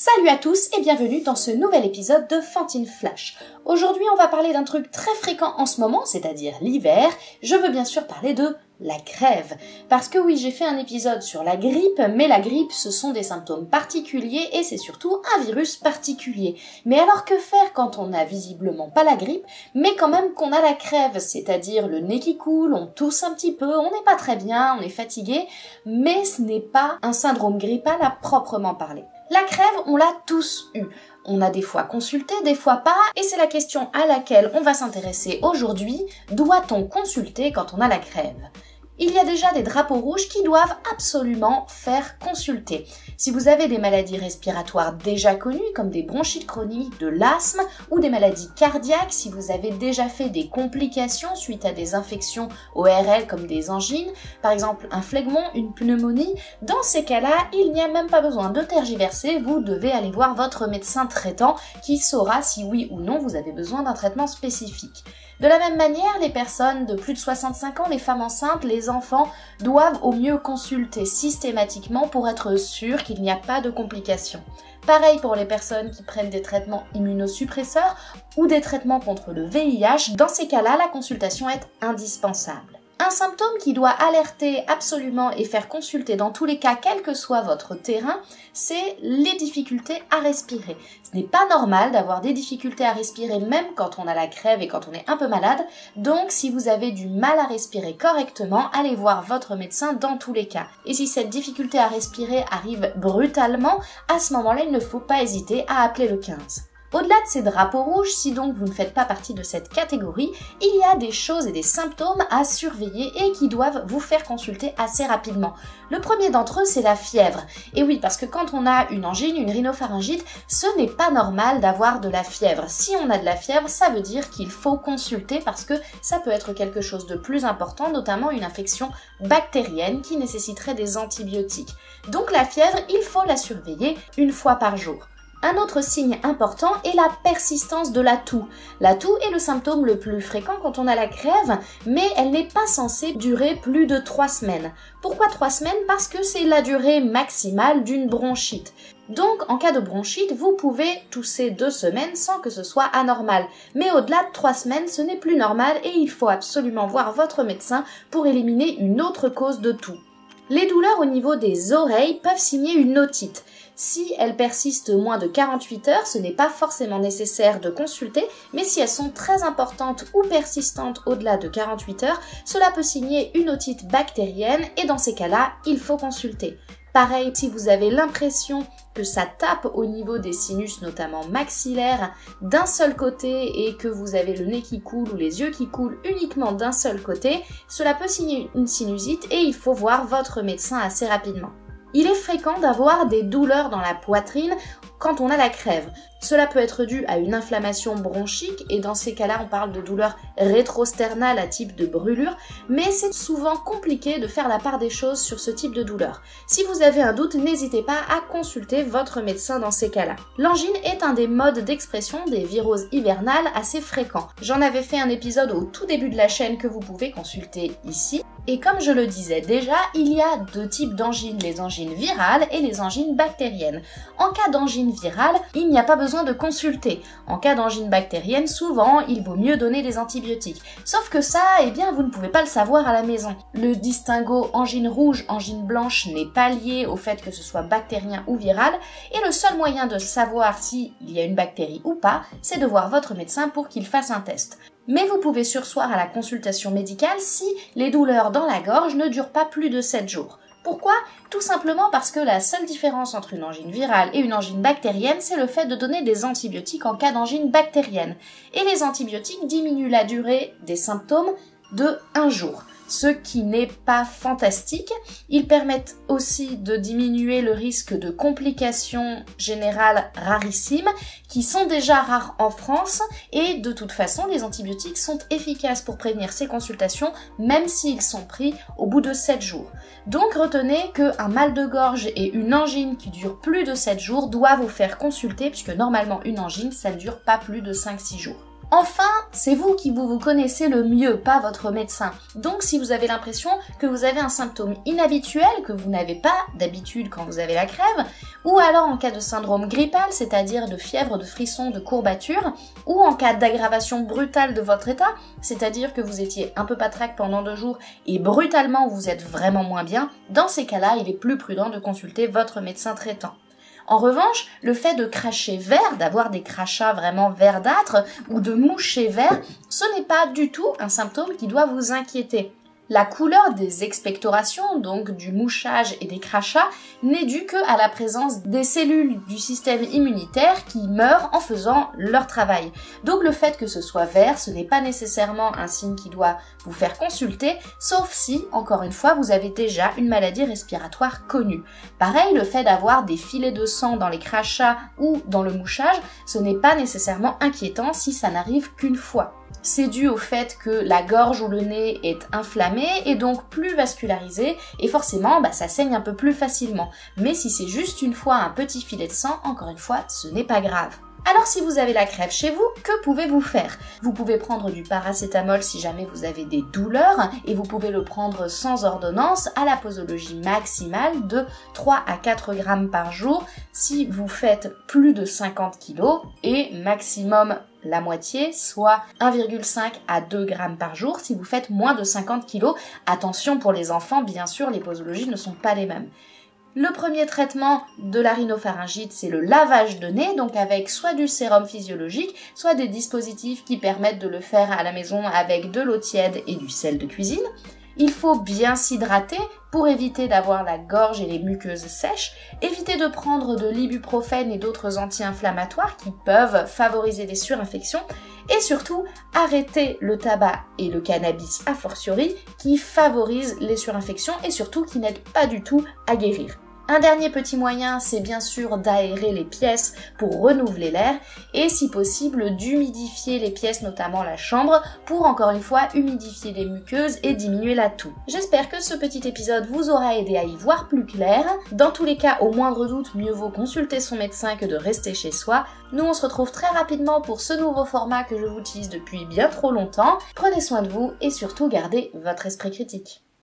Salut à tous et bienvenue dans ce nouvel épisode de Fantine Flash. Aujourd'hui on va parler d'un truc très fréquent en ce moment, c'est-à-dire l'hiver. Je veux bien sûr parler de la crève. Parce que oui, j'ai fait un épisode sur la grippe, mais la grippe ce sont des symptômes particuliers et c'est surtout un virus particulier. Mais alors que faire quand on n'a visiblement pas la grippe, mais quand même qu'on a la crève, c'est-à-dire le nez qui coule, on tousse un petit peu, on n'est pas très bien, on est fatigué, mais ce n'est pas un syndrome grippal à proprement parler. La crève, on l'a tous eu. On a des fois consulté, des fois pas, et c'est la question à laquelle on va s'intéresser aujourd'hui. Doit-on consulter quand on a la crève ? Il y a déjà des drapeaux rouges qui doivent absolument faire consulter. Si vous avez des maladies respiratoires déjà connues, comme des bronchites chroniques, de l'asthme ou des maladies cardiaques, si vous avez déjà fait des complications suite à des infections ORL comme des angines, par exemple un phlegmon, une pneumonie, dans ces cas-là, il n'y a même pas besoin de tergiverser, vous devez aller voir votre médecin traitant qui saura si oui ou non vous avez besoin d'un traitement spécifique. De la même manière, les personnes de plus de 65 ans, les femmes enceintes, les enfants doivent au mieux consulter systématiquement pour être sûrs qu'il n'y a pas de complications. Pareil pour les personnes qui prennent des traitements immunosuppresseurs ou des traitements contre le VIH, dans ces cas-là, la consultation est indispensable. Un symptôme qui doit alerter absolument et faire consulter dans tous les cas, quel que soit votre terrain, c'est les difficultés à respirer. Ce n'est pas normal d'avoir des difficultés à respirer même quand on a la crève et quand on est un peu malade. Donc si vous avez du mal à respirer correctement, allez voir votre médecin dans tous les cas. Et si cette difficulté à respirer arrive brutalement, à ce moment-là, il ne faut pas hésiter à appeler le 15. Au-delà de ces drapeaux rouges, si donc vous ne faites pas partie de cette catégorie, il y a des choses et des symptômes à surveiller et qui doivent vous faire consulter assez rapidement. Le premier d'entre eux, c'est la fièvre. Et oui, parce que quand on a une angine, une rhinopharyngite, ce n'est pas normal d'avoir de la fièvre. Si on a de la fièvre, ça veut dire qu'il faut consulter parce que ça peut être quelque chose de plus important, notamment une infection bactérienne qui nécessiterait des antibiotiques. Donc la fièvre, il faut la surveiller une fois par jour. Un autre signe important est la persistance de la toux. La toux est le symptôme le plus fréquent quand on a la crève, mais elle n'est pas censée durer plus de 3 semaines. Pourquoi 3 semaines ? Parce que c'est la durée maximale d'une bronchite. Donc, en cas de bronchite, vous pouvez tousser 2 semaines sans que ce soit anormal. Mais au-delà de 3 semaines, ce n'est plus normal et il faut absolument voir votre médecin pour éliminer une autre cause de toux. Les douleurs au niveau des oreilles peuvent signer une otite. Si elles persistent moins de 48 heures, ce n'est pas forcément nécessaire de consulter, mais si elles sont très importantes ou persistantes au-delà de 48 heures, cela peut signer une otite bactérienne et dans ces cas-là, il faut consulter. Pareil, si vous avez l'impression que ça tape au niveau des sinus, notamment maxillaires, d'un seul côté et que vous avez le nez qui coule ou les yeux qui coulent uniquement d'un seul côté, cela peut signer une sinusite et il faut voir votre médecin assez rapidement. Il est fréquent d'avoir des douleurs dans la poitrine quand on a la crève. Cela peut être dû à une inflammation bronchique et dans ces cas-là, on parle de douleurs rétrosternales à type de brûlure, mais c'est souvent compliqué de faire la part des choses sur ce type de douleur. Si vous avez un doute, n'hésitez pas à consulter votre médecin dans ces cas-là. L'angine est un des modes d'expression des viroses hivernales assez fréquents. J'en avais fait un épisode au tout début de la chaîne que vous pouvez consulter ici. Et comme je le disais déjà, il y a 2 types d'angines, les angines virales et les angines bactériennes. En cas d'angine virale, il n'y a pas besoin de consulter. En cas d'angine bactérienne, souvent, il vaut mieux donner des antibiotiques. Sauf que ça, eh bien, vous ne pouvez pas le savoir à la maison. Le distinguo angine rouge, angine blanche n'est pas lié au fait que ce soit bactérien ou viral, et le seul moyen de savoir s'il y a une bactérie ou pas, c'est de voir votre médecin pour qu'il fasse un test. Mais vous pouvez surseoir à la consultation médicale si les douleurs dans la gorge ne durent pas plus de 7 jours. Pourquoi ? Tout simplement parce que la seule différence entre une angine virale et une angine bactérienne, c'est le fait de donner des antibiotiques en cas d'angine bactérienne. Et les antibiotiques diminuent la durée des symptômes de 1 jour. Ce qui n'est pas fantastique. Ils permettent aussi de diminuer le risque de complications générales rarissimes qui sont déjà rares en France et de toute façon les antibiotiques sont efficaces pour prévenir ces consultations même s'ils sont pris au bout de 7 jours. Donc retenez qu'un mal de gorge et une angine qui durent plus de 7 jours doivent vous faire consulter puisque normalement une angine ça ne dure pas plus de 5-6 jours. Enfin, c'est vous qui vous connaissez le mieux, pas votre médecin. Donc si vous avez l'impression que vous avez un symptôme inhabituel, que vous n'avez pas d'habitude quand vous avez la crève, ou alors en cas de syndrome grippal, c'est-à-dire de fièvre, de frissons, de courbatures, ou en cas d'aggravation brutale de votre état, c'est-à-dire que vous étiez un peu patraque pendant 2 jours et brutalement vous êtes vraiment moins bien, dans ces cas-là, il est plus prudent de consulter votre médecin traitant. En revanche, le fait de cracher vert, d'avoir des crachats vraiment verdâtres ou de moucher vert, ce n'est pas du tout un symptôme qui doit vous inquiéter. La couleur des expectorations, donc du mouchage et des crachats, n'est due qu'à la présence des cellules du système immunitaire qui meurent en faisant leur travail. Donc le fait que ce soit vert, ce n'est pas nécessairement un signe qui doit vous faire consulter, sauf si, encore une fois, vous avez déjà une maladie respiratoire connue. Pareil, le fait d'avoir des filets de sang dans les crachats ou dans le mouchage, ce n'est pas nécessairement inquiétant si ça n'arrive qu'une fois. C'est dû au fait que la gorge ou le nez est inflammé et donc plus vascularisé et forcément ça saigne un peu plus facilement. Mais si c'est juste une fois un petit filet de sang, encore une fois, ce n'est pas grave. Alors si vous avez la crève chez vous, que pouvez-vous faire? Vous pouvez prendre du paracétamol si jamais vous avez des douleurs et vous pouvez le prendre sans ordonnance à la posologie maximale de 3 à 4 grammes par jour si vous faites plus de 50 kg et maximum la moitié, soit 1,5 à 2 grammes par jour si vous faites moins de 50 kg. Attention pour les enfants, bien sûr, les posologies ne sont pas les mêmes. Le premier traitement de la rhinopharyngite, c'est le lavage de nez, donc avec soit du sérum physiologique, soit des dispositifs qui permettent de le faire à la maison avec de l'eau tiède et du sel de cuisine. Il faut bien s'hydrater pour éviter d'avoir la gorge et les muqueuses sèches, éviter de prendre de l'ibuprofène et d'autres anti-inflammatoires qui peuvent favoriser les surinfections, et surtout arrêter le tabac et le cannabis a fortiori qui favorisent les surinfections et surtout qui n'aident pas du tout à guérir. Un dernier petit moyen, c'est bien sûr d'aérer les pièces pour renouveler l'air et si possible d'humidifier les pièces, notamment la chambre, pour encore une fois humidifier les muqueuses et diminuer la toux. J'espère que ce petit épisode vous aura aidé à y voir plus clair. Dans tous les cas, au moindre doute, mieux vaut consulter son médecin que de rester chez soi. Nous, on se retrouve très rapidement pour ce nouveau format que je vous tease depuis bien trop longtemps. Prenez soin de vous et surtout gardez votre esprit critique.